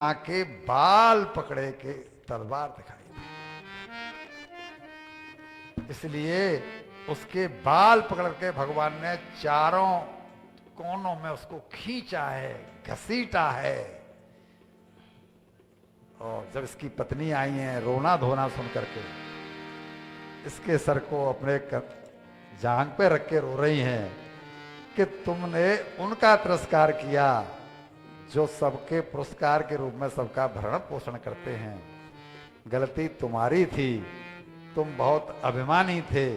आके बाल पकड़े के तलवार दिखाई दी। इसलिए उसके बाल पकड़ के भगवान ने चारों कोनों में उसको खींचा है, घसीटा है। और जब इसकी पत्नी आई है रोना धोना सुन करके, इसके सर को अपने जांग पे रख के रो रही हैं कि तुमने उनका तिरस्कार किया जो सबके पुरस्कार के रूप में सबका भरण पोषण करते हैं। गलती तुम्हारी थी, तुम बहुत अभिमानी थे।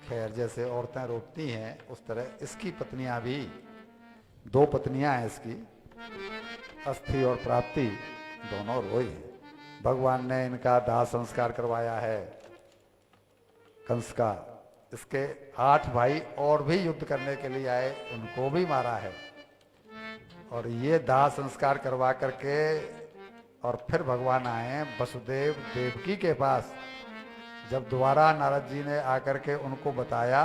खैर, जैसे औरतें रोती हैं उस तरह इसकी पत्नियां भी, दो पत्नियां हैं इसकी, अस्थि और प्राप्ति, दोनों रोई हैं। भगवान ने इनका दाह संस्कार करवाया है कंस का। इसके 8 भाई और भी युद्ध करने के लिए आए, उनको भी मारा है। और ये दाह संस्कार करवा करके और फिर भगवान आए वसुदेव देवकी के पास। जब दोबारा नारद जी ने आकर के उनको बताया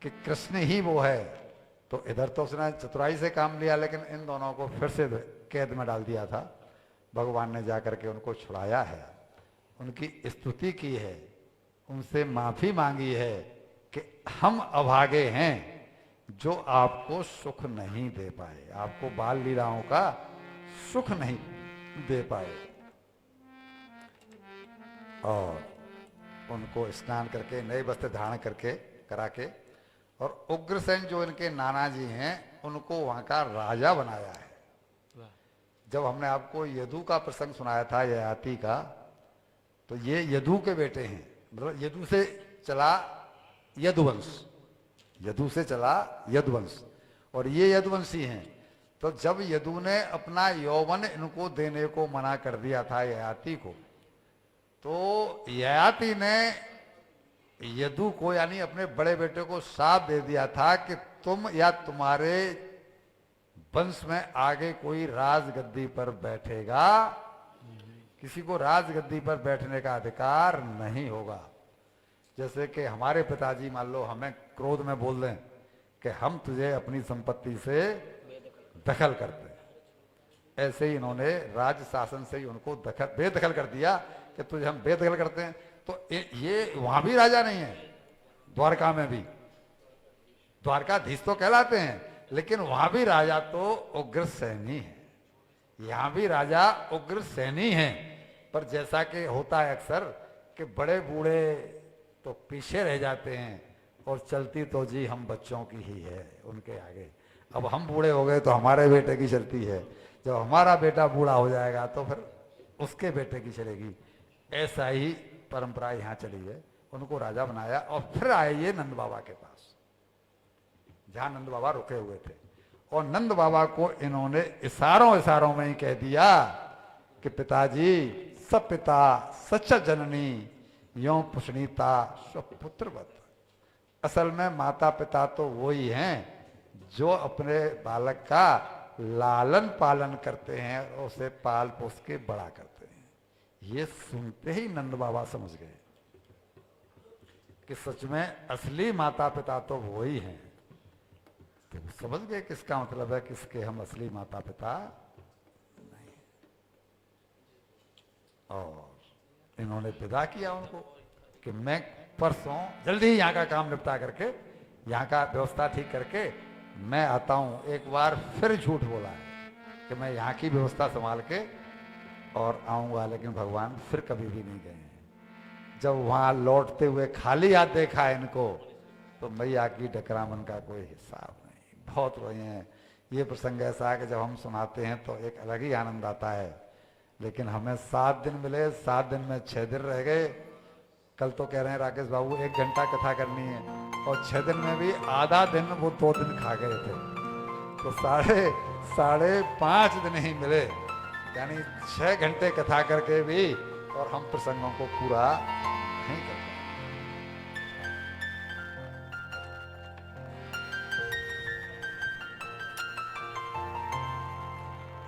कि कृष्ण ही वो है, तो इधर तो उसने चतुराई से काम लिया, लेकिन इन दोनों को फिर से कैद में डाल दिया था। भगवान ने जाकर के उनको छुड़ाया है, उनकी स्तुति की है, उनसे माफी मांगी है कि हम अभागे हैं जो आपको सुख नहीं दे पाए, आपको बाल लीलाओं का सुख नहीं दे पाए। और उनको स्नान करके नए वस्त्र धारण करके करा के, और उग्रसेन जो इनके नाना जी हैं उनको वहां का राजा बनाया है। जब हमने आपको यदु का प्रसंग सुनाया था, ययाति का, तो ये यदु के बेटे हैं। मतलब यदु से चला यदुवंश, यदु से चला यदुवंश, और ये यदुवंशी हैं। तो जब यदु ने अपना यौवन इनको देने को मना कर दिया था ययाति को, तो ययाति ने यदु को यानी अपने बड़े बेटे को शाप दे दिया था कि तुम या तुम्हारे वंश में आगे कोई राजगद्दी पर बैठेगा, किसी को राजगद्दी पर बैठने का अधिकार नहीं होगा। जैसे कि हमारे पिताजी मान लो हमें क्रोध में बोल दें कि हम तुझे अपनी संपत्ति से दखल करते हैं, ऐसे ही इन्होंने राज्य शासन से ही उनको बेदखल कर दिया कि तुझे हम बेदखल करते हैं। तो ये वहां भी राजा नहीं है, द्वारका में भी द्वारकाधीश तो कहलाते हैं, लेकिन वहां भी राजा तो उग्रसेनी है। यहां भी राजा उग्रसेनी है। पर जैसा कि होता है अक्सर कि बड़े बूढ़े तो पीछे रह जाते हैं और चलती तो जी हम बच्चों की ही है उनके आगे। अब हम बूढ़े हो गए तो हमारे बेटे की चलती है, जब हमारा बेटा बूढ़ा हो जाएगा तो फिर उसके बेटे की चलेगी। ऐसा ही परंपरा यहाँ चली है। उनको राजा बनाया और फिर आए ये नंद बाबा के पास, जहां नंद बाबा रुके हुए थे। और नंद बाबा को इन्होंने इशारों में ही कह दिया कि पिताजी सब पिता सच जननी यों पुष्णीता स्वपुत्रवत। असल में माता पिता तो वही हैं जो अपने बालक का लालन पालन करते हैं और उसे पाल पोस के बड़ा करते हैं। ये सुनते ही नंद बाबा समझ गए कि सच में असली माता पिता तो वही हैं। तो समझ गए किसका मतलब है, किसके हम असली माता पिता नहीं। और इन्होंने विदा किया उनको कि मैं परसों जल्दी यहाँ का काम निपटा करके, यहाँ का व्यवस्था ठीक करके मैं आता हूँ। एक बार फिर झूठ बोला है कि मैं यहाँ की व्यवस्था संभाल के और आऊँगा, लेकिन भगवान फिर कभी भी नहीं गए हैं। जब वहाँ लौटते हुए खाली हाथ देखा इनको, तो मैया की डकरामन का कोई हिसाब नहीं, बहुत रोए हैं। ये प्रसंग ऐसा है कि जब हम सुनाते हैं तो एक अलग ही आनंद आता है। लेकिन हमें 7 दिन मिले, 7 दिन में 6 दिन रह गए। कल तो कह रहे हैं राकेश बाबू 1 घंटा कथा करनी है, और 6 दिन में भी आधा दिन वो 2 दिन खा गए थे, तो साढ़े 5 दिन ही मिले। यानी 6 घंटे कथा करके भी और हम प्रसंगों को पूरा नहीं कर पाए।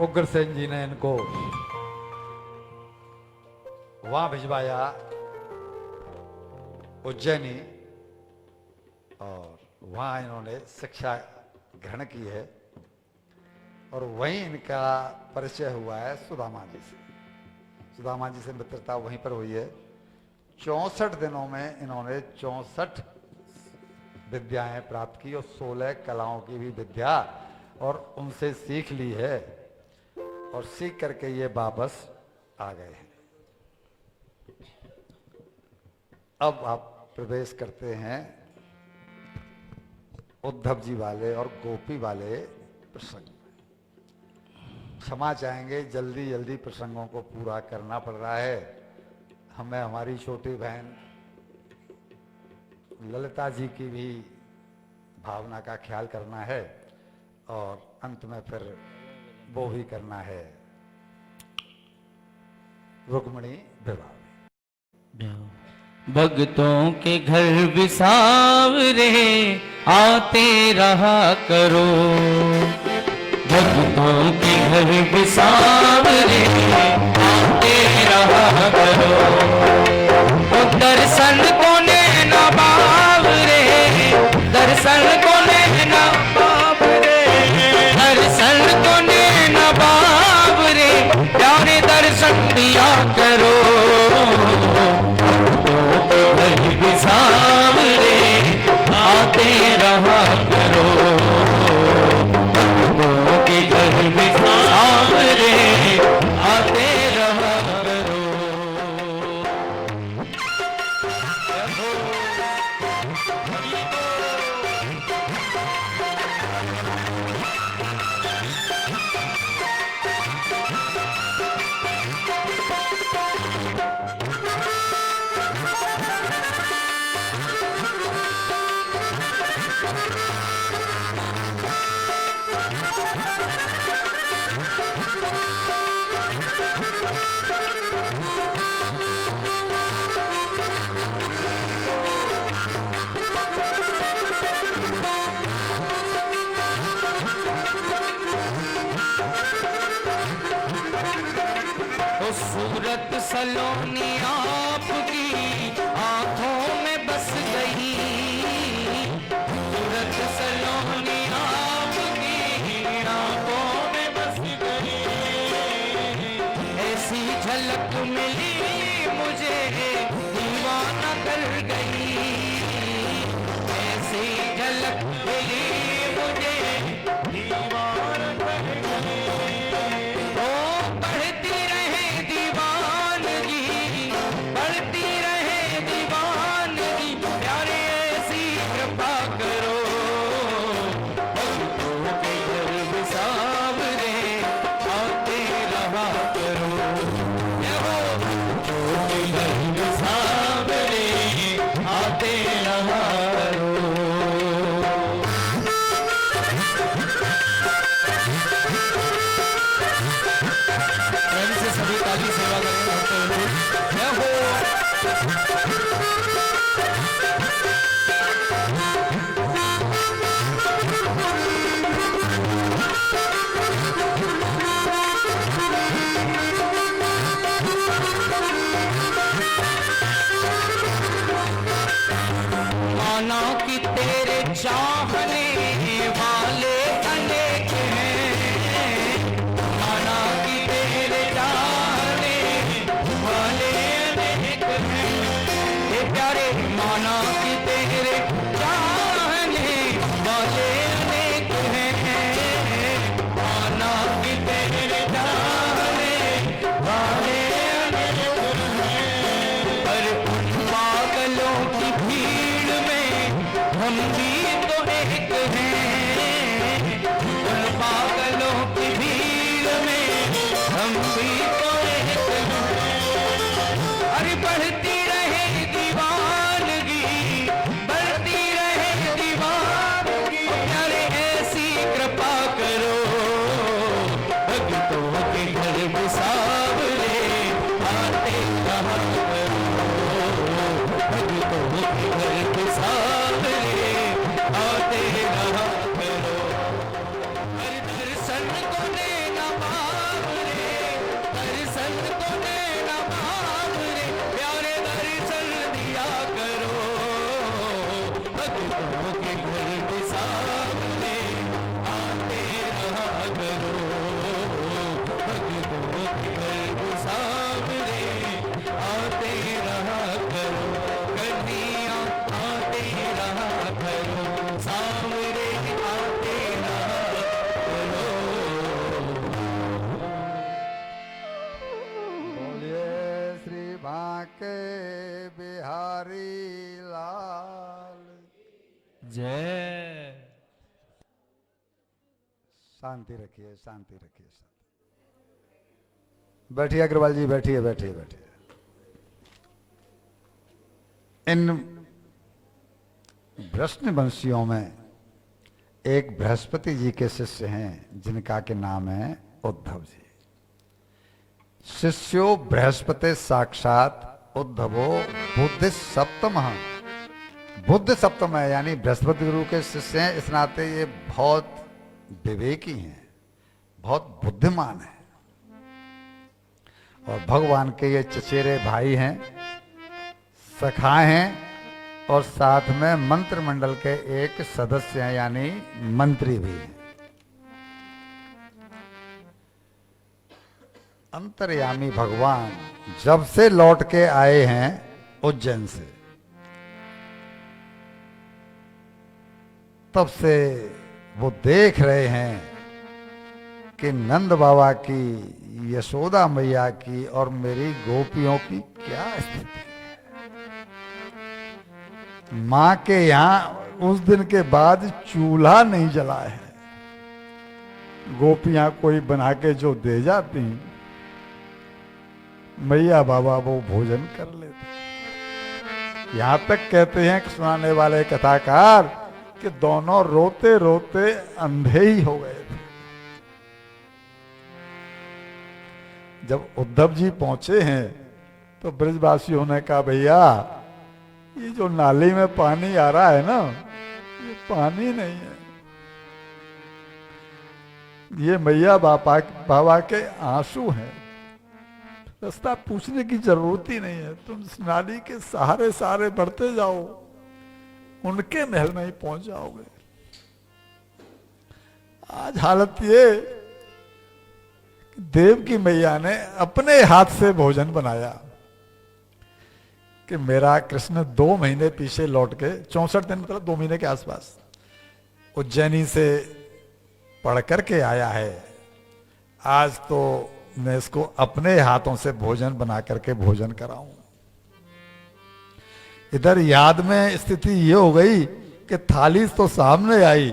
उग्रसेन जी ने इनको वहां भिजवाया उज्जैनी, और वहां इन्होंने शिक्षा ग्रहण की है। और वहीं इनका परिचय हुआ है सुदामा जी से। सुदामा जी से मित्रता वहीं पर हुई है। 64 दिनों में इन्होंने 64 विद्याएं प्राप्त की और 16 कलाओं की भी विद्या और उनसे सीख ली है और सीख करके ये वापस आ गए हैं। अब आप प्रवेश करते हैं उद्धव जी वाले और गोपी वाले प्रसंग में। क्षमा चाहेंगे, जल्दी जल्दी प्रसंगों को पूरा करना पड़ रहा है। हमें हमारी छोटी बहन ललिता जी की भी भावना का ख्याल करना है और अंत में फिर वो भी करना है रुक्मिणी विवाह। भक्तों के घर विसावरे आते रहा करो, भक्तों के घर विसावरे आते रहा करो। दर्शन को नैना बावरे, दर्शन को नैना बावरे, दर्शन को नैना बावरे, प्यारे दर्शन दिया करो। सामने आते रहा करो, भक्तों के घर में सामने आते रहा करो। सूरत सलोनी आपकी आंखों में बस गई, सूरत सलोनी आपकी आंखों में बस गई। ऐसी झलक मिली मुझे दीवाना कर गई, ऐसी झलक मिली मुझे दीवाना कर गई। माना कि तेरे चाहने वाले अनेक हैं, माना कि तेरे चाहने वाले अनेक हैं। ये प्यारे माना कि तेरे चाहने वाले अनेक हैं, माना कि तेरे चाहने वाले अनेक हैं। पर उन पागलों की भीड़ में हम भी तो एक हैं, उन पागलों की भीड़ में हम भी तो एक हैं। अरे बढ़ती रहे दीवानगी, बढ़ती रहे दीवानगी, अरे ऐसी कृपा करो। भक्तों के घर में सावरे आते रहा करो, भक्तों के घर में सावरे आते रहा करो। हर दर्शन को देना बावरे, दर्शन को देना बावरे, प्यारे दर्शन दिया करो। भक्तों के घर में सावरे आते रहा करो। जय। शांति रखिए, शांति रखिए, शांति। बैठिए अग्रवाल जी, बैठिए बैठिए बैठिए। इन वृष्णवंशियों में एक बृहस्पति जी के शिष्य हैं जिनका के नाम है उद्धव जी। शिष्यो बृहस्पति साक्षात उद्धवो बुद्धि सप्तम। बुद्ध सप्तम है, यानी बृहस्पति गुरु के शिष्य हैं, इस नाते ये बहुत विवेकी हैं, बहुत बुद्धिमान हैं और भगवान के ये चचेरे भाई हैं, सखा हैं और साथ में मंत्रिमंडल के एक सदस्य हैं, यानी मंत्री भी हैं। अंतर्यामी भगवान जब से लौट के आए हैं उज्जैन से, तब से वो देख रहे हैं कि नंद बाबा की, यशोदा मैया की और मेरी गोपियों की क्या स्थिति है। मां के यहां उस दिन के बाद चूल्हा नहीं जला है। गोपियां कोई बना के जो दे जाती, मैया बाबा वो भोजन कर लेते। यहां तक कहते हैं कि सुनाने वाले कथाकार कि दोनों रोते रोते अंधे ही हो गए थे। जब उद्धव जी पहुंचे हैं तो ब्रजवासियों ने कहा, भैया ये जो नाली में पानी आ रहा है ना, ये पानी नहीं है, ये मैया बाबा के आंसू हैं। रास्ता पूछने की जरूरत ही नहीं है, तुम इस नाली के सहारे सहारे बढ़ते जाओ, उनके महल में ही पहुंच जाओगे। आज हालत ये, देव की मैया ने अपने हाथ से भोजन बनाया कि मेरा कृष्ण 2 महीने पीछे लौट के, 64 दिन मतलब 2 महीने के आसपास उज्जैनी से पढ़ करके आया है। आज तो मैं इसको अपने हाथों से भोजन बना करके भोजन कराऊं। इधर याद में स्थिति ये हो गई कि थाली तो सामने आई,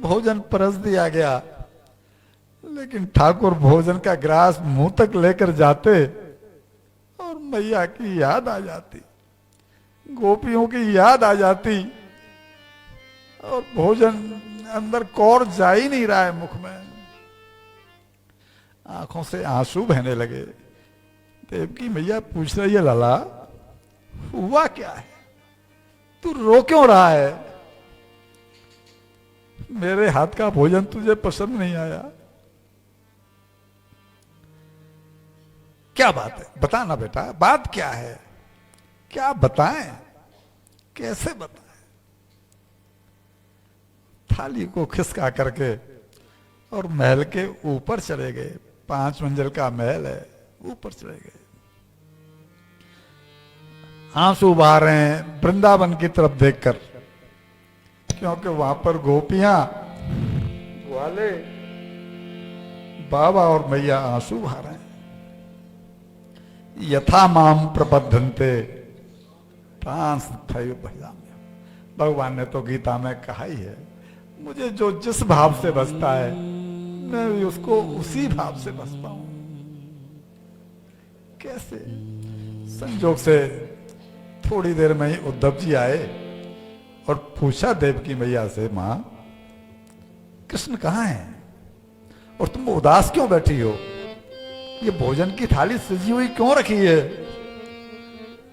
भोजन परस दिया गया, लेकिन ठाकुर भोजन का गिलास मुंह तक लेकर जाते और मैया की याद आ जाती, गोपियों की याद आ जाती और भोजन अंदर कौर जा ही नहीं रहा है मुख में। आंखों से आंसू बहने लगे। देवकी मैया पूछ रही है, लाला हुआ क्या है, तू रो क्यों रहा है? मेरे हाथ का भोजन तुझे पसंद नहीं आया? क्या बात है, बता ना बेटा, बात क्या है, क्या बताएं, कैसे बताएं? थाली को खिसका करके और महल के ऊपर चले गए। 5 मंजिल का महल है, ऊपर चले गए। आंसू बहा रहे हैं वृंदावन की तरफ देखकर, क्योंकि वहां पर गोपियां, ग्वाले, बाबा और मैया आंसू बहा रहे हैं। यथा माम प्रबद्धन्ते तांस थयो भजाम्य। भगवान ने तो गीता में कहा ही है, मुझे जो जिस भाव से बसता है मैं भी उसको उसी भाव से बसता हूं। कैसे? संजोग से थोड़ी देर में ही उद्धव जी आए और पूछा देवकी मैया से, मां कृष्ण कहाँ है और तुम उदास क्यों बैठी हो? ये भोजन की थाली सजी हुई क्यों रखी है?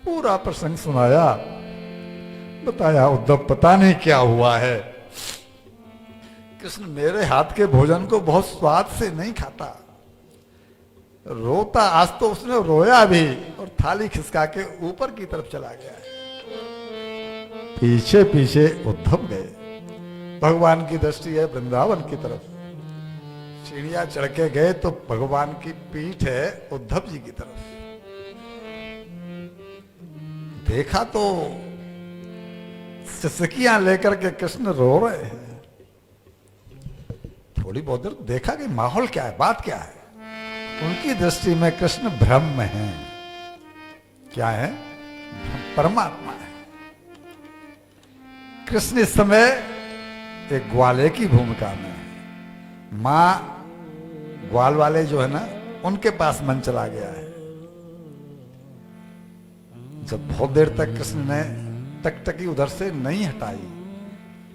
पूरा प्रसंग सुनाया, बताया उद्धव पता नहीं क्या हुआ है, कृष्ण मेरे हाथ के भोजन को बहुत स्वाद से नहीं खाता, रोता। आज तो उसने रोया भी और थाली खिसका के ऊपर की तरफ चला गया। पीछे पीछे उद्धव गए। भगवान की दृष्टि है वृंदावन की तरफ। सीढ़ियां चढ़ के गए तो भगवान की पीठ है उद्धव जी की तरफ। देखा तो सिसकियां लेकर के कृष्ण रो रहे हैं। थोड़ी बहुत देर देखा कि माहौल क्या है, बात क्या है। उनकी दृष्टि में कृष्ण ब्रह्म में है। क्या है? परमात्मा है। कृष्ण इस समय एक ग्वाले की भूमिका में है। मां ग्वाल वाले जो है ना, उनके पास मन चला गया है। जब बहुत देर तक कृष्ण ने टकटकी उधर से नहीं हटाई,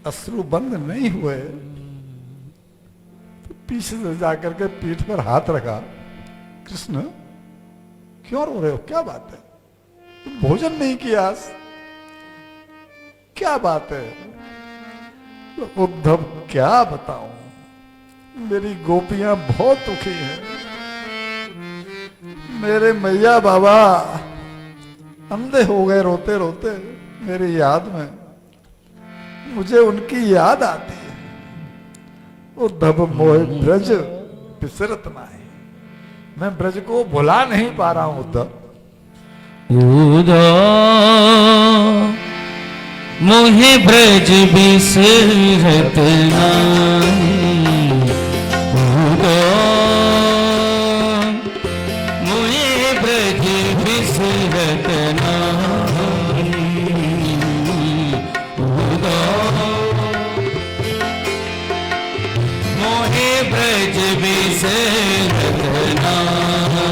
अश्रु बंद नहीं हुए, तो पीछे से जाकर के पीठ पर हाथ रखा। कृष्ण क्यों रो रहे हो, क्या बात है, तुम भोजन नहीं किया आज, क्या बात है? तो उद्धव क्या बताऊं, मेरी गोपियां बहुत दुखी हैं, मेरे मैया बाबा अंधे हो गए रोते रोते मेरी याद में, मुझे उनकी याद आती है। उद्धव मोह ब्रज बिसरत नाही, मैं ब्रज को भुला नहीं पा रहा हूं उद्धव। मोहे ब्रज बिसरत नाही, मोहे ब्रज बिसरत नाही, मोहे ब्रज बिसरत नाही।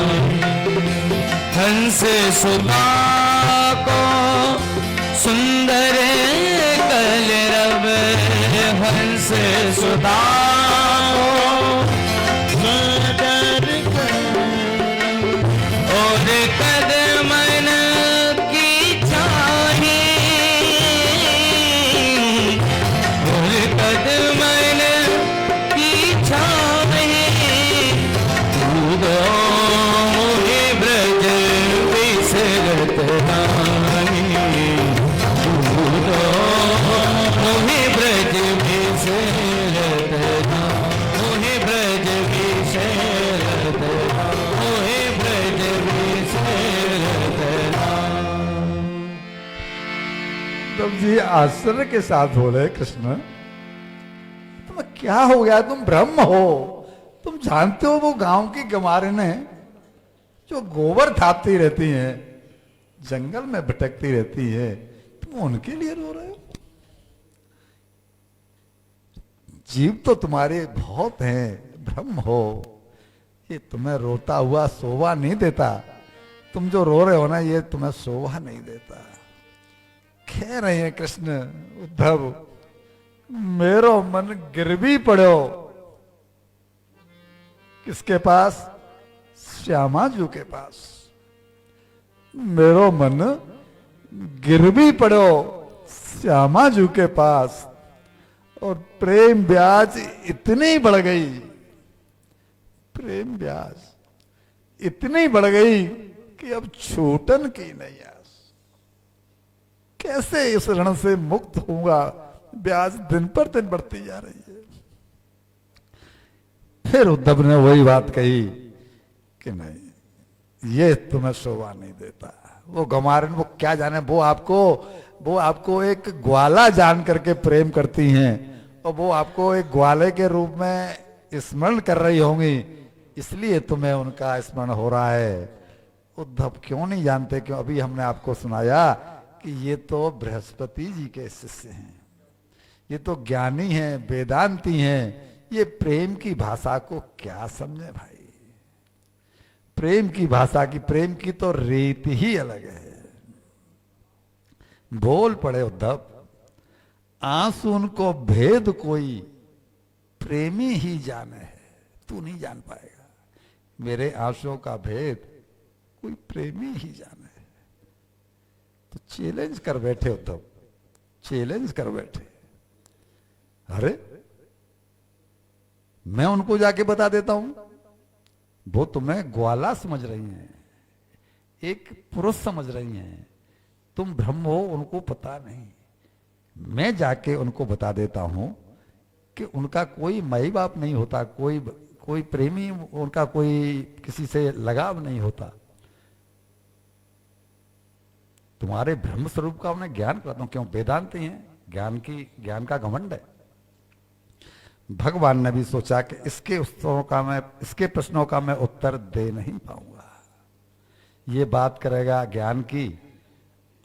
हंस सुधा को सुंदर कलरव, हंस सुधा सुंदर कलरव, और कदमन की छाही, और कदमन की छाही, तू मोहे ब्रज बिसरत नाही, मोहे ब्रज बिसरत नाही, मोहे ब्रज बिसरत नाही, मोहे ब्रज बिसरत नाही। तब जी आश्चर्य के साथ बोले कृष्ण, तुम्हें क्या हो गया, तुम ब्रह्म हो, तुम जानते हो वो गांव की गंवारें जो गोबर थापती रहती हैं, जंगल में भटकती रहती है, तुम उनके लिए रो रहे हो? जीव तो तुम्हारे बहुत हैं, ब्रह्म हो, ये तुम्हें रोता हुआ शोभा नहीं देता। तुम जो रो रहे हो ना, ये तुम्हें शोभा नहीं देता। कह रहे हैं कृष्ण, उद्धव मेरो मन गिरवी पड़ो, किसके पास? श्यामा जी के पास। मेरो मन गिरवी पड़ो श्यामा जी के पास, और प्रेम ब्याज इतनी बढ़ गई, प्रेम ब्याज इतनी बढ़ गई कि अब छूटन की नहीं आस। कैसे इस ऋण से मुक्त होऊंगा? ब्याज दिन पर दिन बढ़ती जा रही है। फिर उद्धव ने वही बात कही कि नहीं, ये तुम्हें शोभा नहीं देता। वो गंवारन वो क्या जाने, वो आपको एक ग्वाला जान करके प्रेम करती हैं, और वो आपको एक ग्वाले के रूप में स्मरण कर रही होंगी, इसलिए तुम्हें उनका स्मरण हो रहा है। उद्धव क्यों नहीं जानते? क्यों अभी हमने आपको सुनाया कि ये तो बृहस्पति जी के शिष्य हैं, ये तो ज्ञानी हैं, वेदांती हैं। ये प्रेम की भाषा को क्या समझे भाई? प्रेम की भाषा की, प्रेम की तो रीत ही अलग है। बोल पड़े उद्धव, आंसू उनको भेद कोई प्रेमी ही जाने है, तू नहीं जान पाएगा। मेरे आंसुओं का भेद कोई प्रेमी ही जाने है। तो चैलेंज कर बैठे उद्धव, चैलेंज कर बैठे। अरे मैं उनको जाके बता देता हूं, वो तुम्हें ग्वाला समझ रही हैं, एक पुरुष समझ रही हैं, तुम ब्रह्म हो, उनको पता नहीं। मैं जाके उनको बता देता हूं कि उनका कोई माई बाप नहीं होता, कोई प्रेमी, उनका कोई किसी से लगाव नहीं होता। तुम्हारे ब्रह्म स्वरूप का उन्हें ज्ञान कराता हूं। क्यों? वेदांती हैं, ज्ञान का घमंड है। भगवान ने भी सोचा कि इसके प्रश्नों का मैं उत्तर दे नहीं पाऊंगा। ये बात करेगा ज्ञान की,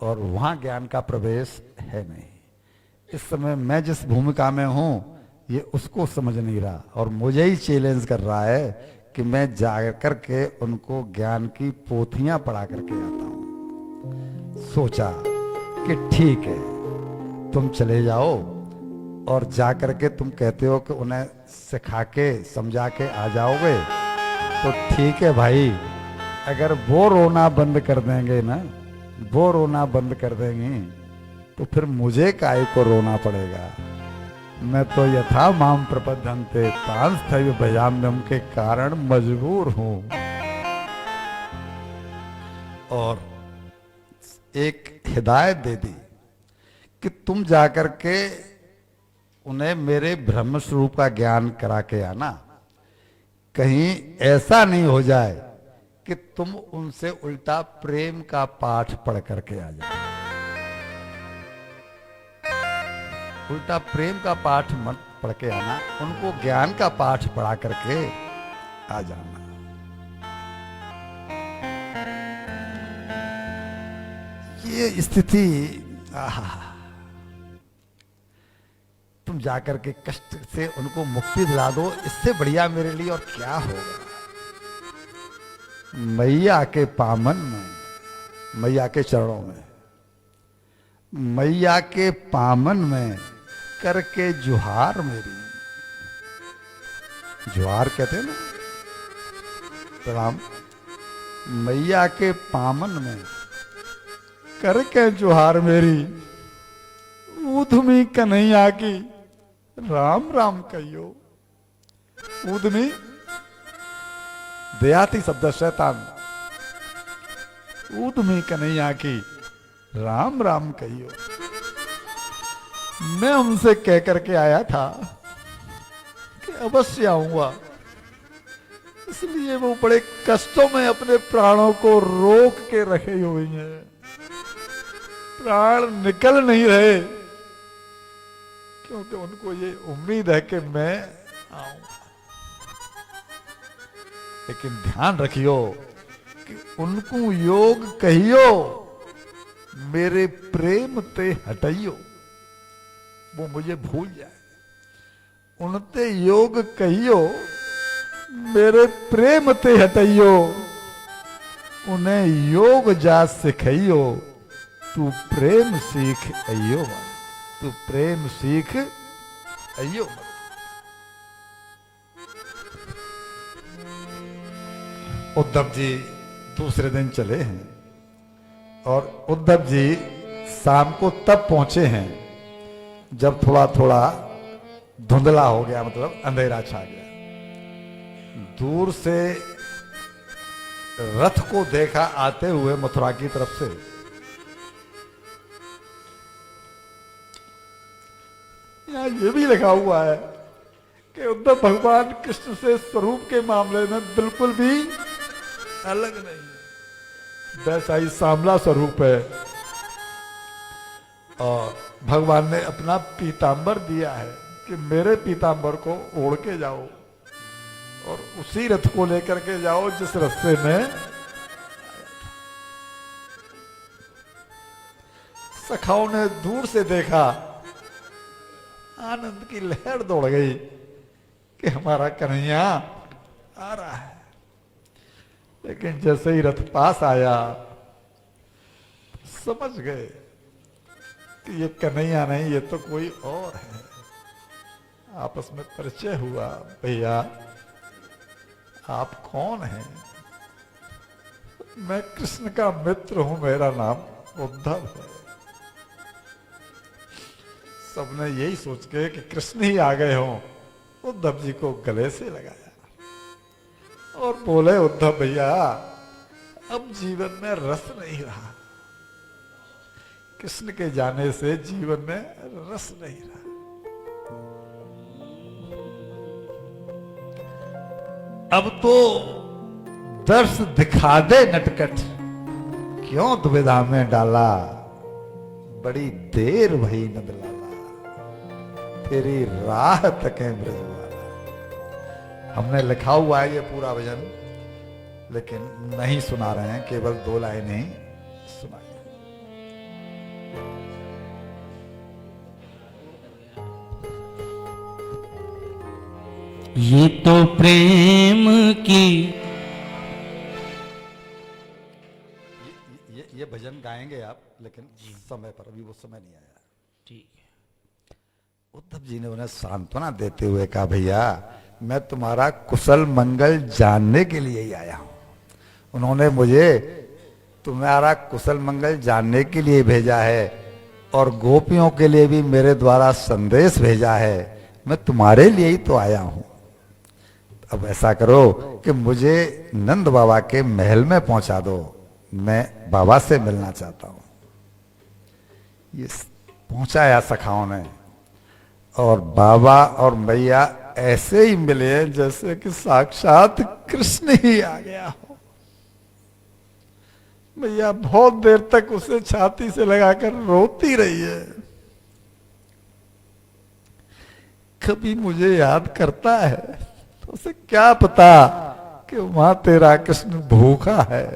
और वहां ज्ञान का प्रवेश है नहीं। इस समय मैं जिस भूमिका में हूं ये उसको समझ नहीं रहा और मुझे ही चैलेंज कर रहा है कि मैं जा करके उनको ज्ञान की पोथियां पढ़ा करके आता हूं। सोचा कि ठीक है, तुम चले जाओ और जा करके तुम कहते हो कि उन्हें सिखा के समझा के आ जाओगे, तो ठीक है भाई। अगर वो रोना बंद कर देंगे ना, वो रोना बंद कर देंगे, तो फिर मुझे काहे को रोना पड़ेगा। मैं तो यथा माम प्रपद्यन्ते तांस्थैव भजाम्यहम् के कारण मजबूर हूं। और एक हिदायत दे दी कि तुम जाकर के उन्हें मेरे ब्रह्म स्वरूप का ज्ञान करा के आना। कहीं ऐसा नहीं हो जाए कि तुम उनसे उल्टा प्रेम का पाठ पढ़ करके आ जाओ। उल्टा प्रेम का पाठ मत पढ़ के आना, उनको ज्ञान का पाठ पढ़ा करके आ जाना। ये स्थिति तुम जाकर के कष्ट से उनको मुक्ति दिला दो, इससे बढ़िया मेरे लिए और क्या होगा। मैया के पामन में, मैया के चरणों में, मैया के पामन में करके जुहार मेरी, जुहार कहते हैं ना, प्रणाम। मैया के पामन में करके जुहार मेरी, ऊधमी कन्हैया की राम राम कहियो। ऊधमी देहाती शब्द शैतान, ऊधमी कन्हैया की राम राम कहियो। मैं उनसे कह करके आया था कि अवश्य आऊंगा, इसलिए वो बड़े कष्टों में अपने प्राणों को रोक के रखे हुए हैं। प्राण निकल नहीं रहे क्योंकि उनको ये उम्मीद है कि मैं आऊंगा। लेकिन ध्यान रखियो कि उनको योग कहियो, मेरे प्रेम ते हटाइयो, वो मुझे भूल जाए। उनते योग कहियो, मेरे प्रेम ते हटाइयो, उन्हें योग जा सिखाइयो, तू प्रेम सीख अयो, तू प्रेम सीख अयो। उद्धव जी दूसरे दिन चले हैं और उद्धव जी शाम को तब पहुंचे हैं जब थोड़ा थोड़ा धुंधला हो गया, मतलब अंधेरा छा गया। दूर से रथ को देखा आते हुए मथुरा की तरफ से। यहां ये भी लिखा हुआ है कि उद्धव भगवान कृष्ण से स्वरूप के मामले में बिल्कुल भी अलग नहीं, वैसा ही सांवला स्वरूप है। और भगवान ने अपना पीतांबर दिया है कि मेरे पीतांबर को ओढ़ के जाओ और उसी रथ को लेकर के जाओ जिस रास्ते में सखाओं ने दूर से देखा, आनंद की लहर दौड़ गई कि हमारा कन्हैया आ रहा है। लेकिन जैसे ही रथ पास आया समझ गए कि ये कन्हैया नहीं, ये तो कोई और है। आपस में परिचय हुआ, भैया आप कौन हैं? मैं कृष्ण का मित्र हूं, मेरा नाम उद्धव है। सबने यही सोच के कि कृष्ण ही आ गए हों, उद्धव जी को गले से लगाया और बोले, उद्धव भैया अब जीवन में रस नहीं रहा, कृष्ण के जाने से जीवन में रस नहीं रहा। अब तो दर्श दिखा दे नटखट, क्यों दुविधा में डाला, बड़ी देर भई नंदलाला, तेरी राह तके ब्रजवाला। हमने लिखा हुआ है ये पूरा भजन, लेकिन नहीं सुना रहे हैं, केवल 2 लाइनें सुनाई। ये तो प्रेम की ये भजन गाएंगे आप, लेकिन समय पर, अभी वो समय नहीं आया। ठीक है। उद्धव जी ने उन्हें सांत्वना देते हुए कहा, भैया मैं तुम्हारा कुशल मंगल जानने के लिए ही आया हूं। उन्होंने मुझे तुम्हारा कुशल मंगल जानने के लिए भेजा है और गोपियों के लिए भी मेरे द्वारा संदेश भेजा है। मैं तुम्हारे लिए ही तो आया हूं। अब ऐसा करो कि मुझे नंद बाबा के महल में पहुंचा दो, मैं बाबा से मिलना चाहता हूं। ये पहुंचाया सखाओं ने, और बाबा और मैया ऐसे ही मिले जैसे कि साक्षात कृष्ण ही आ गया हो। मैया बहुत देर तक उसे छाती से लगाकर रोती रही है। कभी मुझे याद करता है तो उसे क्या पता कि वहां तेरा कृष्ण भूखा है,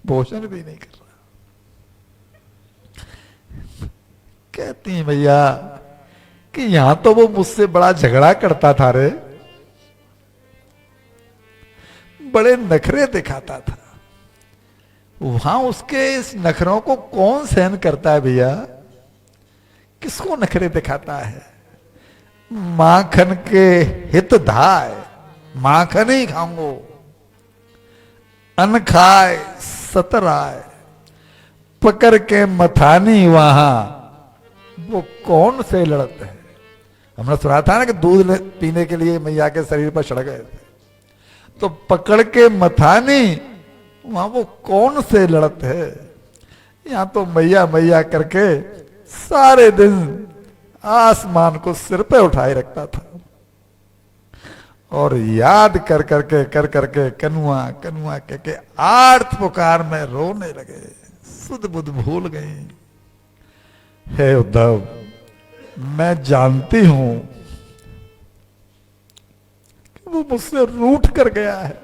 भोजन भी नहीं कर रहा। कहती भैया कि यहां तो वो मुझसे बड़ा झगड़ा करता था रे, बड़े नखरे दिखाता था। वहां उसके इस नखरों को कौन सहन करता है भैया? किसको नखरे दिखाता है? माखन के हित धाय, माखन ही खाऊंगो, अन खाए सतराय, पकड़ के मथानी वहां वो कौन से लड़ते हैं। हमने सुना था ना कि दूध पीने के लिए मैया के शरीर पर चढ़ गए थे, तो पकड़ के मथानी वहां वो कौन से लड़ते हैं। यहां तो मैया मैया करके सारे दिन आसमान को सिर पे उठाए रखता था, और याद कर करके कनुआ कनुआ के आर्त पुकार में रोने लगे, सुध बुध भूल गई। हे उद्धव, मैं जानती हूं कि वो मुझसे रूठ कर गया है,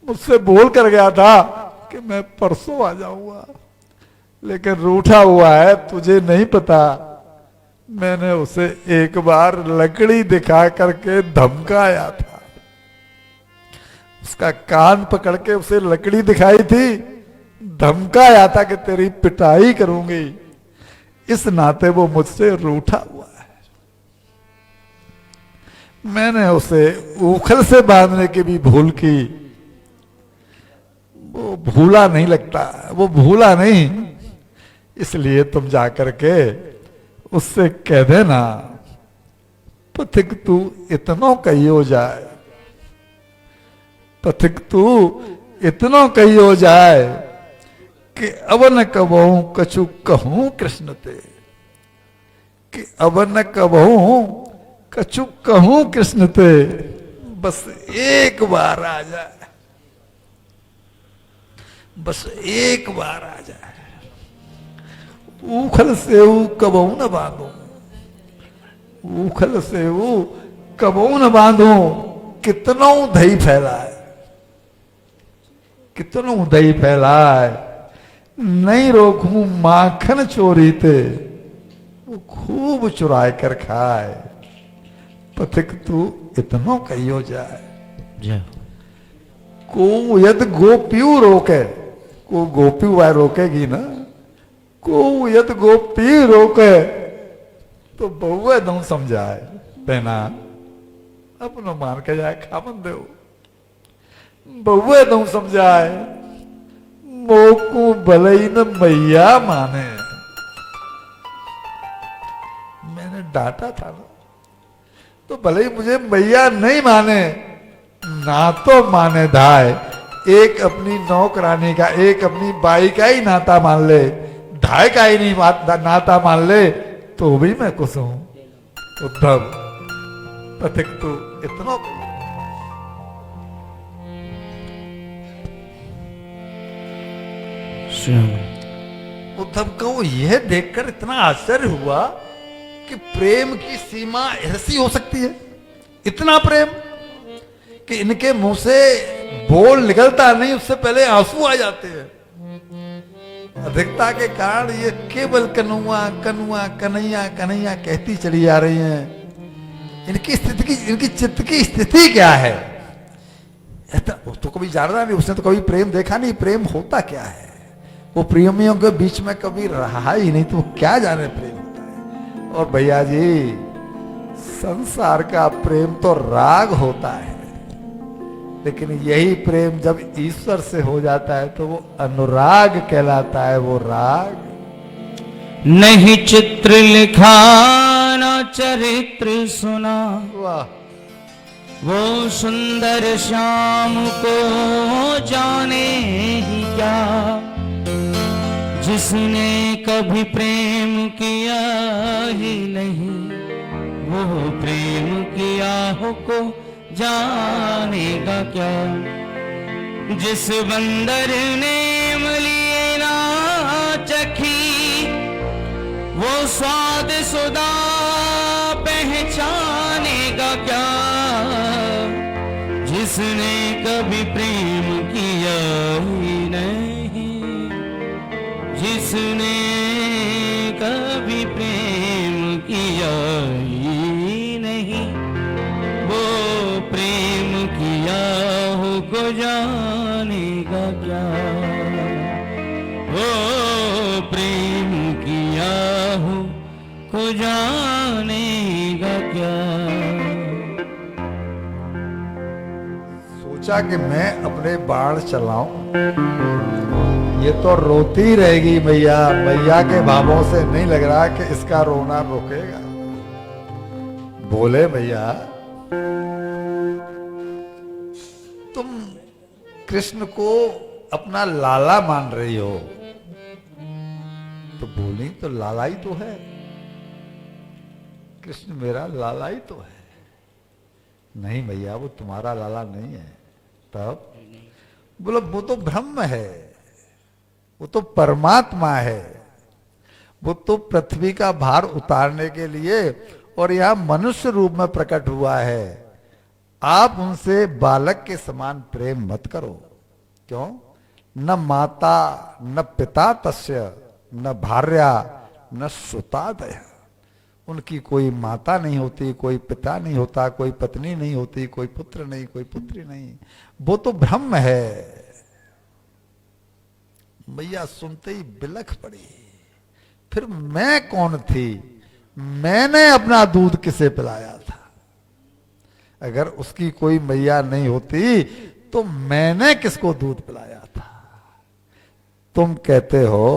मुझसे बोल कर गया था कि मैं परसों आ जाऊंगा, लेकिन रूठा हुआ है तुझे नहीं पता। मैंने उसे एक बार लकड़ी दिखा करके धमकाया था, उसका कान पकड़ के उसे लकड़ी दिखाई थी, धमकाया था कि तेरी पिटाई करूंगी। इस नाते वो मुझसे रूठा हुआ है। मैंने उसे ऊखल से बांधने की भी भूल की, वो भूला नहीं लगता, वो भूला नहीं। इसलिए तुम जाकर के उससे कह देना, पथिक तू इतनो कहियो जाए, पथिक तू इतनो कहियो जाए कि अब न कबहू कछु कहूं कृष्ण ते, कि अब न कबहू कछु कहूं कृष्ण ते, बस एक बार आ जाए, बस एक बार आ जाए। ऊखल सेऊ कबहू न बांधू, ऊखल सेऊ कबहू न बांधू, कितनो दही फैलाए, कितनो दही फैलाए, नहीं रोकूं माखन चोरी ते, वो खूब चुराए कर खाए। पथिक तू इतनो कहियो जाए। को यद गोपियू रोके, को गोपी वह रोकेगी ना, को यद गोपी रोके तो बहुए दू समझाए, पहना अपनो मान के जाए खावन दो, बहुए दू समझाए, मोकू भले ही न मैया माने। मैंने डांटा था ना, तो भले ही मुझे मैया नहीं माने, ना तो माने धाय, एक अपनी नौकरानी का, एक अपनी बाई का ही नाता मान ले, ढाई का ही नहीं नाता मान ले, तो भी मैं खुश हूं। उद्धव, पथिक तू इतना उद्धव को यह देखकर इतना आश्चर्य हुआ कि प्रेम की सीमा ऐसी हो सकती है, इतना प्रेम कि इनके मुंह से बोल निकलता नहीं, उससे पहले आंसू आ जाते हैं। अधिकता के कारण ये केवल कनुआ कनुआ कन्हैया कन्हैया कहती चली जा रही हैं। इनकी चित्त की स्थिति क्या है? वो तो कभी जानना नहीं, उसने तो कभी प्रेम देखा नहीं, प्रेम होता क्या है। वो प्रेमियों के बीच में कभी रहा ही नहीं, तो वो क्या जाने प्रेम होता है। और भैया जी, संसार का प्रेम तो राग होता है, लेकिन यही प्रेम जब ईश्वर से हो जाता है तो वो अनुराग कहलाता है, वो राग। नहीं चित्र लिखा न चरित्र सुना, वाह, वो सुंदर श्याम को जाने ही क्या, जिसने कभी प्रेम किया ही नहीं, वो प्रेम किया हो को जानेगा क्या। जिस बंदर ने इमली ना चखी, वो स्वाद सुधा पहचानेगा क्या। जिसने कभी प्रेम किया ही नहीं, जिसने कभी प्रेम किया ही नहीं, वो प्रेम किया हो को जानेगा क्या। वो प्रेम किया हो को जानेगा क्या। सोचा कि मैं अपने बाण चलाऊं, ये तो रोती रहेगी मैया। मैया के भावों से नहीं लग रहा कि इसका रोना रुकेगा। बोले मैया, तुम कृष्ण को अपना लाला मान रही हो, तो बोली तो लाला ही तो है, कृष्ण मेरा लाला ही तो है। नहीं भैया, वो तुम्हारा लाला नहीं है। तब बोलो, वो तो ब्रह्म है, वो तो परमात्मा है, वो तो पृथ्वी का भार उतारने के लिए और यहां मनुष्य रूप में प्रकट हुआ है। आप उनसे बालक के समान प्रेम मत करो। क्यों? न माता न पिता तस्य, न भार्या न सुता दया। उनकी कोई माता नहीं होती, कोई पिता नहीं होता, कोई पत्नी नहीं होती, कोई पुत्र नहीं, कोई पुत्री नहीं, वो तो ब्रह्म है। मैया सुनते ही बिलख पड़ी। फिर मैं कौन थी? मैंने अपना दूध किसे पिलाया था? अगर उसकी कोई मैया नहीं होती तो मैंने किसको दूध पिलाया था? तुम कहते हो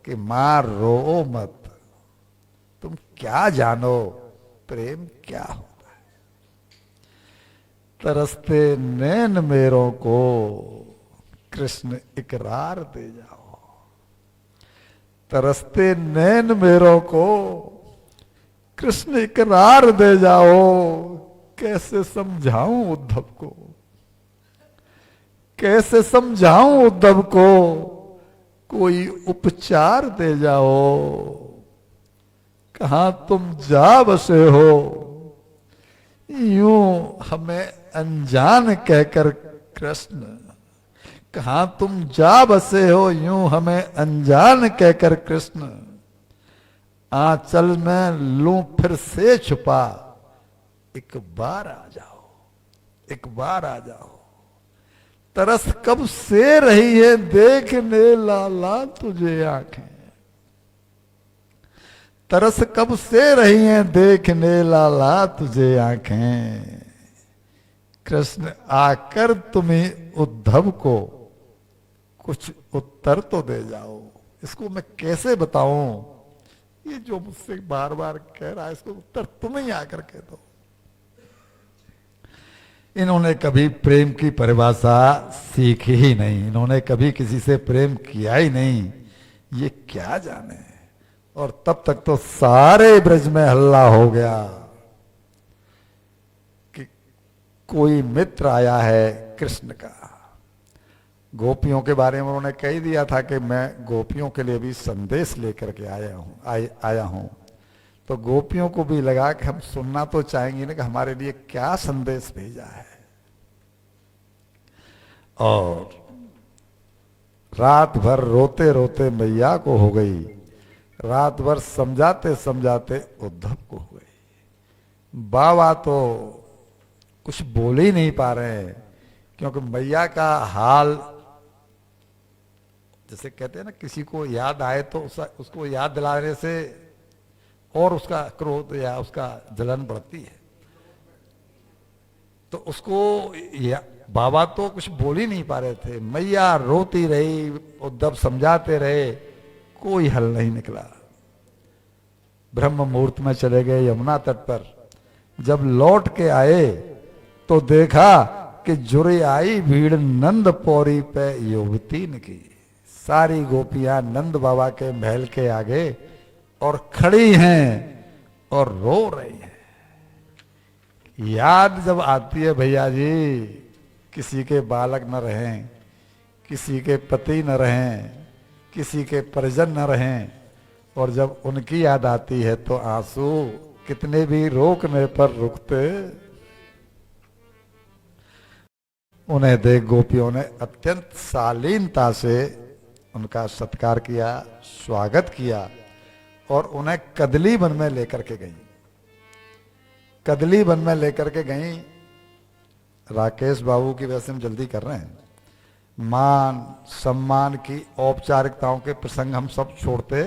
कि मां रो मत, तुम क्या जानो प्रेम क्या होता है। तरसते नैन मेरों को कृष्ण इकरार दे जाओ। तरसते नैन मेरों को कृष्ण इकरार दे जाओ। कैसे समझाऊं उद्धव को, कैसे समझाऊं उद्धव को, कोई उपचार दे जाओ। कहां तुम जा बसे हो, यूं हमें अनजान कहकर कृष्ण। कहां तुम जा बसे हो, यूं हमें अनजान कहकर कृष्ण। आंचल में लूं फिर से छुपा, एक बार आ जाओ, एक बार आ जाओ। तरस कब से रही है देखने लाला तुझे आंखें। तरस कब से रही हैं देखने लाला तुझे आंखें। कृष्ण आकर तुम्हें उद्धव को कुछ उत्तर तो दे जाओ। इसको मैं कैसे बताऊं? ये जो मुझसे बार बार कह रहा है, इसको उत्तर तुम ही आकर कह दो। इन्होंने कभी प्रेम की परिभाषा सीखी ही नहीं, इन्होंने कभी किसी से प्रेम किया ही नहीं, ये क्या जाने। और तब तक तो सारे ब्रज में हल्ला हो गया कि कोई मित्र आया है कृष्ण का। गोपियों के बारे में उन्होंने कह दिया था कि मैं गोपियों के लिए भी संदेश लेकर के आया हूं। तो गोपियों को भी लगा कि हम सुनना तो चाहेंगे ना कि हमारे लिए क्या संदेश भेजा है। और रात भर रोते रोते मैया को हो गई, रात भर समझाते समझाते उद्धव को हो गई। बाबा तो कुछ बोल ही नहीं पा रहे हैं, क्योंकि मैया का हाल, जैसे कहते हैं ना, किसी को याद आए तो उसको याद दिलाने से और उसका क्रोध या उसका जलन बढ़ती है। तो उसको बाबा तो कुछ बोल ही नहीं पा रहे थे, मैया रोती रही, उद्धव समझाते रहे, कोई हल नहीं निकला। ब्रह्म मुहूर्त में चले गए यमुना तट पर। जब लौट के आए तो देखा कि जुरे आई भीड़ नंद पौरी पे युवतीन की। सारी गोपियां नंद बाबा के महल के आगे और खड़ी हैं और रो रही हैं। याद जब आती है भैया जी, किसी के बालक न रहें, किसी के पति न रहें, किसी के परिजन न रहें, और जब उनकी याद आती है तो आंसू कितने भी रोकने पर रुकते। उन्हें देख गोपियों ने अत्यंत शालीनता से उनका सत्कार किया, स्वागत किया और उन्हें कदली वन में लेकर के गई। कदली वन में लेकर के गई। राकेश बाबू की वजह से हम जल्दी कर रहे हैं। मान सम्मान की औपचारिकताओं के प्रसंग हम सब छोड़ते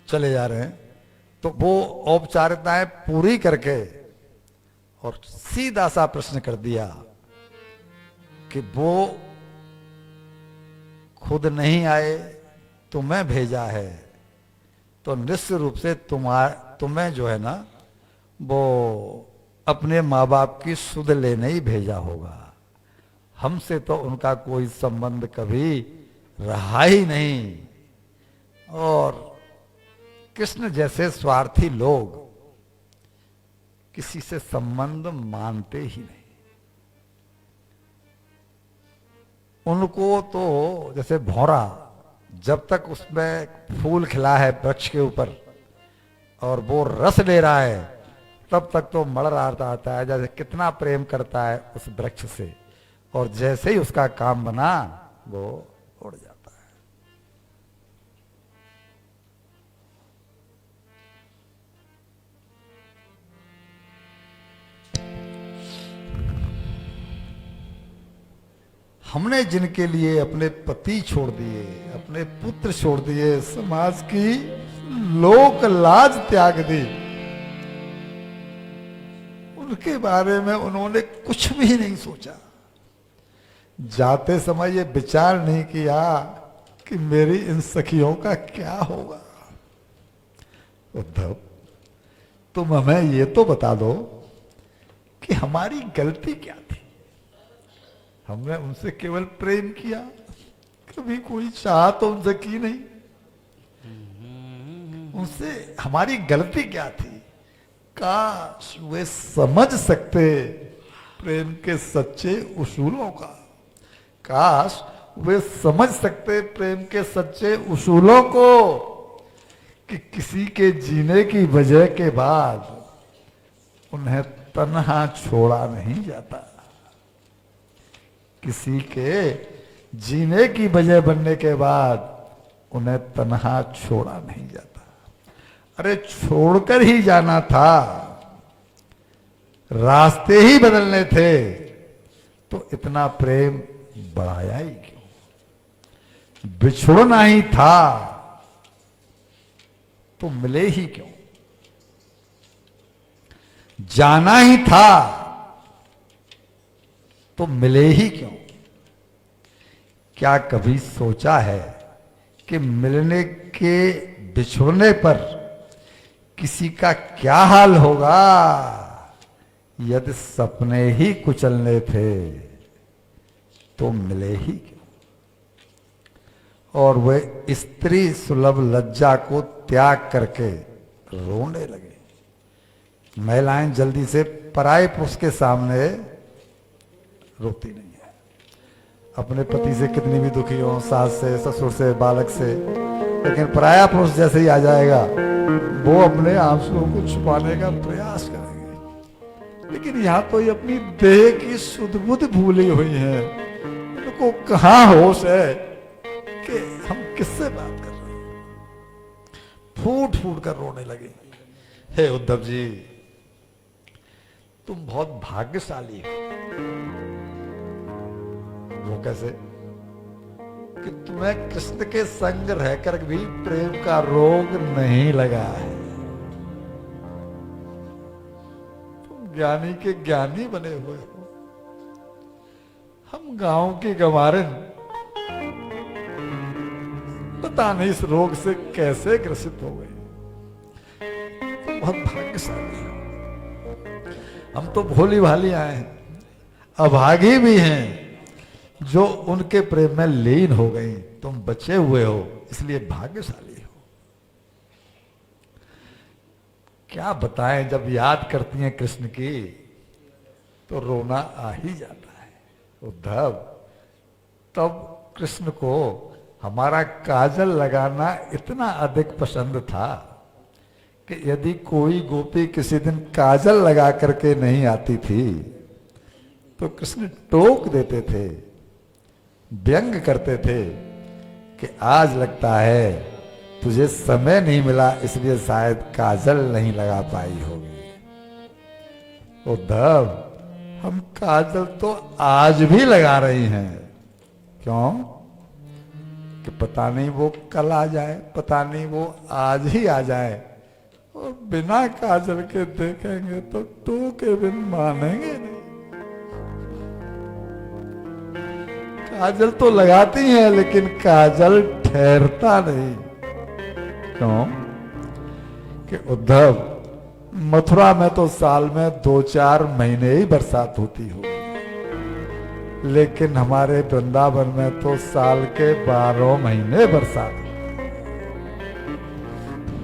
चले जा रहे हैं। तो वो औपचारिकताएं पूरी करके और सीधा सा प्रश्न कर दिया कि वो खुद नहीं आए, तुम्हें भेजा है, तो निश्चित रूप से तुम्हें जो है ना, वो अपने माँ बाप की सुध लेने ही भेजा होगा। हमसे तो उनका कोई संबंध कभी रहा ही नहीं। और कृष्ण जैसे स्वार्थी लोग किसी से संबंध मानते ही नहीं। उनको तो जैसे भौरा, जब तक उसमें फूल खिला है वृक्ष के ऊपर और वो रस ले रहा है, तब तक तो मड़राता आता है जैसे कितना प्रेम करता है उस वृक्ष से, और जैसे ही उसका काम बना वो उड़ जाता है। हमने जिनके लिए अपने पति छोड़ दिए, अपने पुत्र छोड़ दिए, समाज की लोक लाज त्याग दी, उनके बारे में उन्होंने कुछ भी नहीं सोचा। जाते समय ये विचार नहीं किया कि मेरी इन सखियों का क्या होगा। उद्धव, तुम हमें ये तो बता दो कि हमारी गलती क्या थी। हमने उनसे केवल प्रेम किया, कभी कोई चाह तो उनसे की नहीं। उनसे हमारी गलती क्या थी? काश वे समझ सकते प्रेम के सच्चे उसूलों का। काश वे समझ सकते प्रेम के सच्चे उसूलों को, कि किसी के जीने की वजह के बाद उन्हें तन्हा छोड़ा नहीं जाता। किसी के जीने की वजह बनने के बाद उन्हें तन्हा छोड़ा नहीं जाता। अरे छोड़कर ही जाना था, रास्ते ही बदलने थे, तो इतना प्रेम बढ़ाया ही क्यों? बिछुड़ना ही था तो मिले ही क्यों? जाना ही था तो मिले ही क्यों? क्या कभी सोचा है कि मिलने के बिछुड़ने पर किसी का क्या हाल होगा? यदि सपने ही कुचलने थे तो मिले ही क्यों? और वे स्त्री सुलभ लज्जा को त्याग करके रोने लगे। महिलाएं जल्दी से पराये पुरुष के सामने रोती नहीं है। अपने पति से कितनी भी दुखी हो, सास से, ससुर से, बालक से, लेकिन पराया पुरुष जैसे ही आ जाएगा वो अपने आंसुओं को छुपाने का प्रयास करेंगे। लेकिन यहां तो ये अपनी देह की सुध बुध भूली हुई है। उनको कहां होश है कि हम किससे बात कर रहे हैं। फूट फूट कर रोने लगे। हे उद्धव जी, तुम बहुत भाग्यशाली हो। वो कैसे? कि तुम्हें कृष्ण के संग रहकर भी प्रेम का रोग नहीं लगा है। तुम ज्ञानी के ज्ञानी बने हुए हो। हम गांव के गंवारिन पता नहीं इस रोग से कैसे ग्रसित हो गए। तुम बहुत भाग्यशाली हो। हम तो भोली भाली आए हैं, अभागी भी हैं जो उनके प्रेम में लीन हो गई। तुम बचे हुए हो, इसलिए भाग्यशाली हो। क्या बताएं, जब याद करती हैं कृष्ण की तो रोना आ ही जाता है। उद्धव, तब कृष्ण को हमारा काजल लगाना इतना अधिक पसंद था कि यदि कोई गोपी किसी दिन काजल लगा करके नहीं आती थी तो कृष्ण टोक देते थे, व्यंग करते थे कि आज लगता है तुझे समय नहीं मिला, इसलिए शायद काजल नहीं लगा पाई होगी। उद्धव, हम काजल तो आज भी लगा रही हैं। क्यों? कि पता नहीं वो कल आ जाए, पता नहीं वो आज ही आ जाए। और बिना काजल के देखेंगे तो टोके बिन मानेंगे नहीं। काजल तो लगाती हैं लेकिन काजल ठहरता नहीं। क्यों? कि उद्धव, मथुरा में तो साल में 2-4 महीने ही बरसात होती हो, लेकिन हमारे वृंदावन में तो साल के 12 महीने बरसात होती।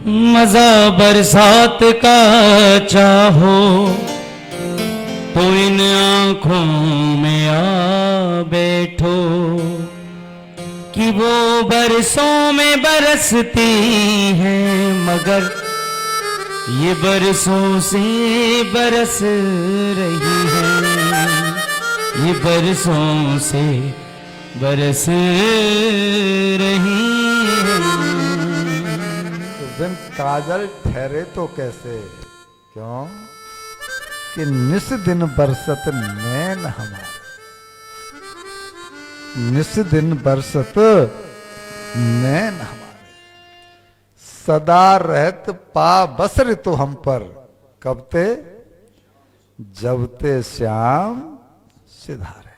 मजा बरसात का चाहो तो इन आंखों में आ बैठो कि वो बरसों में बरसती हैं, मगर ये बरसों से बरस रही है, ये बरसों से बरस रही है। उस दिन काजल ठहरे तो कैसे? क्यों? कि निस दिन बरसत नैन हमारे, निस दिन बरसत नैन हमारे, सदा रहत पा बसर तो हम पर, कब ते? जब ते श्याम सिधारे।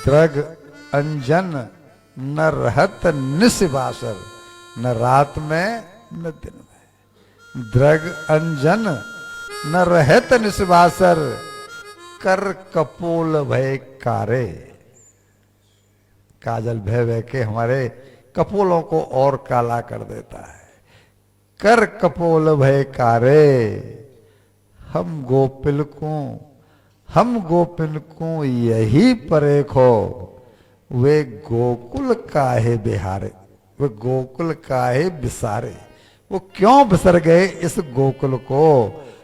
द्रग अंजन न रहत निस्बासर, न रात में न दिन में। द्रग अंजन न रहत निस्बासर, कर कपोल भय कारे। काजल भय भय के हमारे कपोलों को और काला कर देता है। कर कपोल भय कारे, हम गोपिल को यही परेखो, वे गोकुल काहे बिहारे, वे गोकुल काहे बिसारे। वो क्यों बिसर गए इस गोकुल को?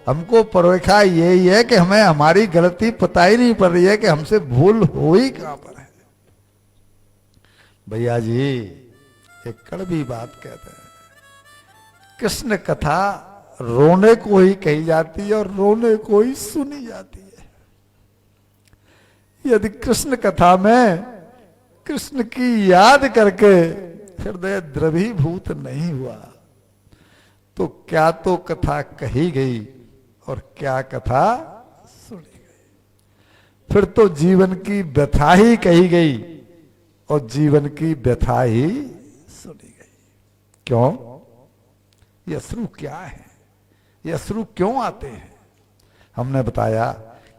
हमको परेखा यही है कि हमें हमारी गलती पता ही नहीं पड़ रही है कि हमसे भूल हो ही कहां पर है। भैया जी एक कड़वी बात कहते हैं, कृष्ण कथा रोने को ही कही जाती है और रोने को ही सुनी जाती है। यदि कृष्ण कथा में कृष्ण की याद करके हृदय द्रवीभूत नहीं हुआ तो क्या तो कथा कही गई और क्या कथा सुनी गई। फिर तो जीवन की व्यथा ही कही गई और जीवन की व्यथा ही सुनी गई। क्यों? ये अश्रु क्या है? ये अश्रु क्यों आते हैं? हमने बताया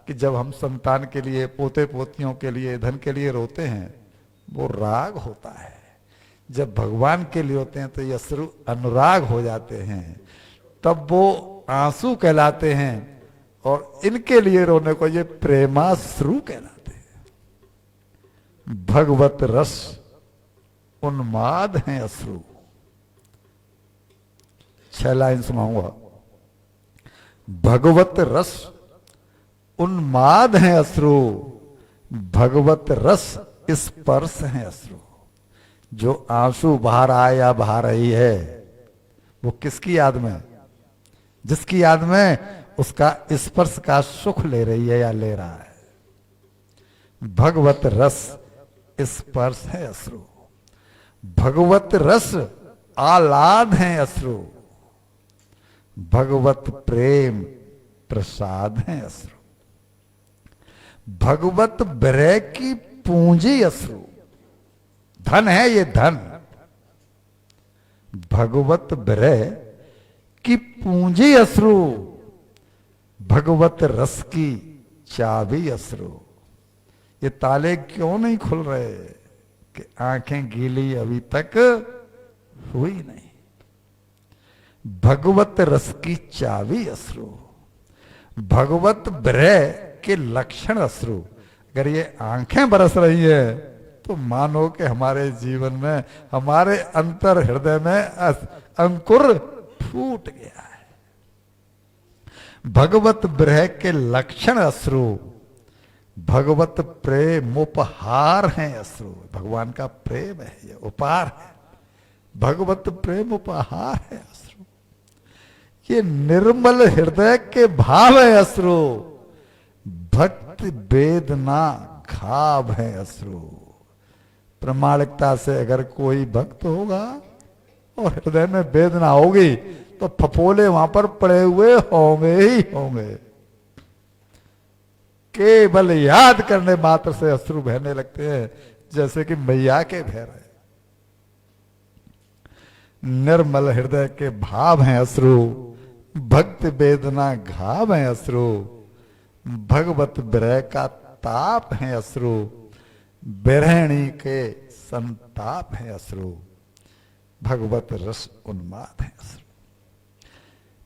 कि जब हम संतान के लिए, पोते पोतियों के लिए, धन के लिए रोते हैं वो राग होता है। जब भगवान के लिए होते हैं तो ये अश्रु अनुराग हो जाते हैं, तब वो आंसू कहलाते हैं। और इनके लिए रोने को ये प्रेमाश्रु कहलाते हैं। भगवत रस उन्माद हैं अश्रु। 6 लाइन सुनाऊंगा। भगवत रस उन्माद हैं अश्रु, भगवत रस स्पर्श हैं अश्रु। जो आंसू बहा रहा है या बहा रही है वो किसकी याद में? जिसकी याद में उसका स्पर्श का सुख ले रही है या ले रहा है। भगवत रस स्पर्श है अश्रु, भगवत रस आह्लाद है अश्रु, भगवत प्रेम प्रसाद है अश्रु, भगवत विरह की पूंजी अश्रु, धन है ये धन। भगवत विरह की पूंजी अश्रु, भगवत रस की चाबी अश्रु। ये ताले क्यों नहीं खुल रहे कि आंखें गीली अभी तक हुई नहीं। भगवत रस की चाबी अश्रु, भगवत विरह के लक्षण अश्रु। अगर ये आंखें बरस रही है तो मानो कि हमारे जीवन में, हमारे अंतर हृदय में अंकुर फूट गया है। भगवत विरह के लक्षण अश्रु, भगवत प्रेम उपहार है अश्रु। भगवान का प्रेम है, ये उपहार है। भगवत प्रेम उपहार है अश्रु। ये निर्मल हृदय के भाव है अश्रु। भक्ति वेदना घाव है अश्रु। प्रामाणिकता से अगर कोई भक्त होगा और हृदय में वेदना होगी तो फफोले वहां पर पड़े हुए होंगे ही होंगे। केवल याद करने मात्र से अश्रु बहने लगते हैं, जैसे कि मैया के बह रहे। निर्मल हृदय के भाव हैं अश्रु, भक्ति वेदना घाव है अश्रु, भगवत विरह का ताप है अश्रु, बिरहणी के संताप है अश्रु, भगवत रस उन्माद है अश्रु।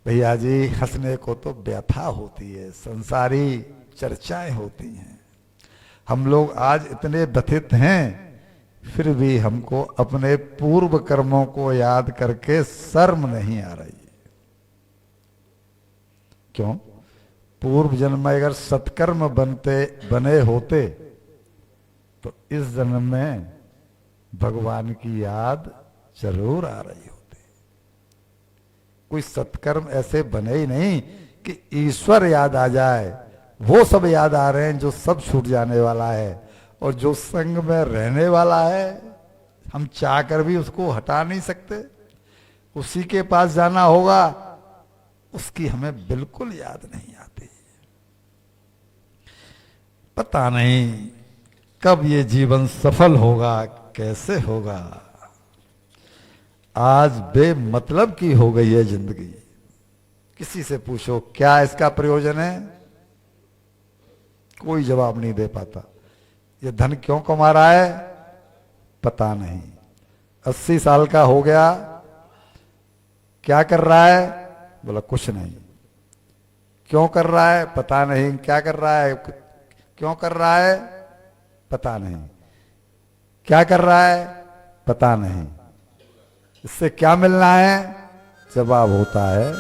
भैया जी, हंसने को तो व्यथा होती है, संसारी चर्चाएं होती हैं। हम लोग आज इतने व्यथित हैं, फिर भी हमको अपने पूर्व कर्मों को याद करके शर्म नहीं आ रही है। क्यों? पूर्व जन्म में अगर सत्कर्म बने होते तो इस जन्म में भगवान की याद जरूर आ रही होती। कोई सत्कर्म ऐसे बने ही नहीं कि ईश्वर याद आ जाए। वो सब याद आ रहे हैं जो सब छूट जाने वाला है, और जो संग में रहने वाला है हम चाहकर भी उसको हटा नहीं सकते। उसी के पास जाना होगा, उसकी हमें बिल्कुल याद नहीं आती। पता नहीं कब ये जीवन सफल होगा, कैसे होगा। आज बेमतलब की हो गई है जिंदगी। किसी से पूछो क्या इसका प्रयोजन है, कोई जवाब नहीं दे पाता। ये धन क्यों कमा रहा है, पता नहीं। 80 साल का हो गया, क्या कर रहा है, बोला कुछ नहीं। क्यों कर रहा है, पता नहीं। क्या कर रहा है, क्यों कर रहा है, पता नहीं। क्या कर रहा है, पता नहीं। इससे क्या मिलना है, जवाब होता है